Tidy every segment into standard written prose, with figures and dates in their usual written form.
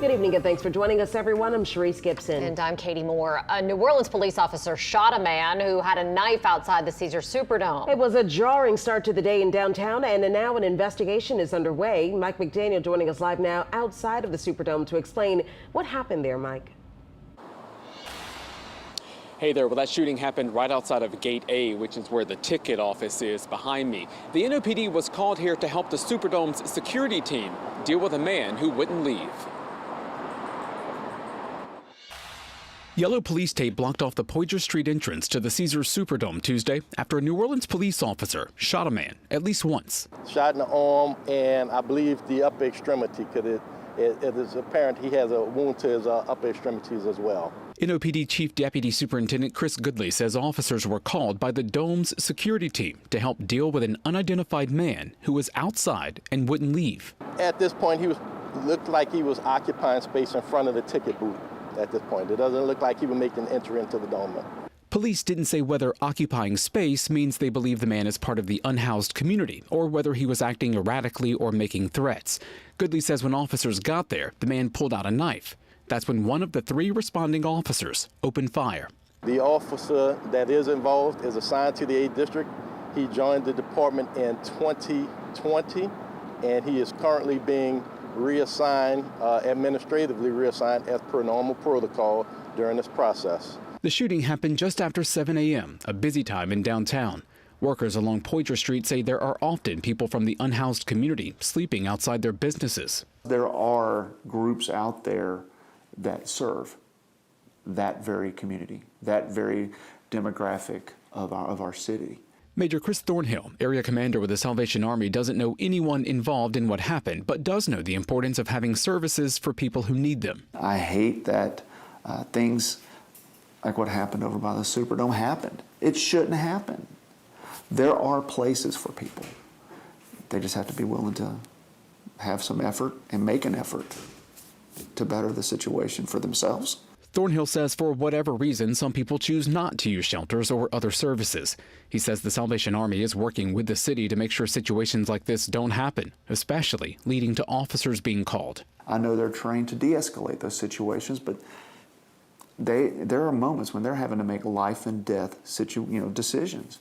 Good evening and thanks for joining us, everyone. I'm Sharice Gibson. And I'm Katie Moore. A New Orleans police officer shot a man who had a knife outside the Caesars Superdome. It was a jarring start to the day in downtown, and now an investigation is underway. Mike McDaniel joining us live now outside of the Superdome to explain what happened there, Mike. Hey there, well, that shooting happened right outside of Gate A, which is where the ticket office is behind me. The NOPD was called here to help the Superdome's security team deal with a man who wouldn't leave. Yellow police tape blocked off the Poydras Street entrance to the Caesars Superdome Tuesday after a New Orleans police officer shot a man at least once. Shot in the arm and I believe the upper extremity, because it is apparent he has a wound to his upper extremities as well. NOPD Chief Deputy Superintendent Chris Goodley says officers were called by the Dome's security team to help deal with an unidentified man who was outside and wouldn't leave. At this point, looked like he was occupying space in front of the ticket booth. At this point, it doesn't look like he would make an entry into the dome. Police didn't say whether occupying space means they believe the man is part of the unhoused community or whether he was acting erratically or making threats. Goodley says when officers got there, the man pulled out a knife. That's when one of the three responding officers opened fire. The officer that is involved is assigned to the 8th District. He joined the department in 2020, and he is currently being reassigned, administratively reassigned as per normal protocol during this process. The shooting happened just after 7 a.m., a busy time in downtown. Workers along Poydras Street say there are often people from the unhoused community sleeping outside their businesses. There are groups out there that serve that very community, that very demographic of our city. Major Chris Thornhill, area commander with the Salvation Army, doesn't know anyone involved in what happened, but does know the importance of having services for people who need them. I hate that things like what happened over by the Superdome happened. It shouldn't happen. There are places for people. They just have to be willing to have some effort and make an effort to better the situation for themselves. Thornhill says for whatever reason, some people choose not to use shelters or other services. He says the Salvation Army is working with the city to make sure situations like this don't happen, especially leading to officers being called. I know they're trained to de-escalate those situations, but there are moments when they're having to make life and death decisions.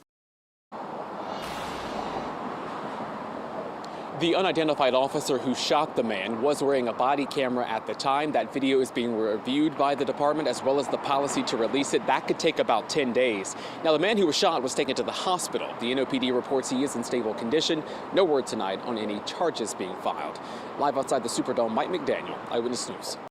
The unidentified officer who shot the man was wearing a body camera at the time. That video is being reviewed by the department as well as the policy to release it. That could take about 10 days. Now, the man who was shot was taken to the hospital. The NOPD reports he is in stable condition. No word tonight on any charges being filed. Live outside the Superdome, Mike McDaniel, Eyewitness News.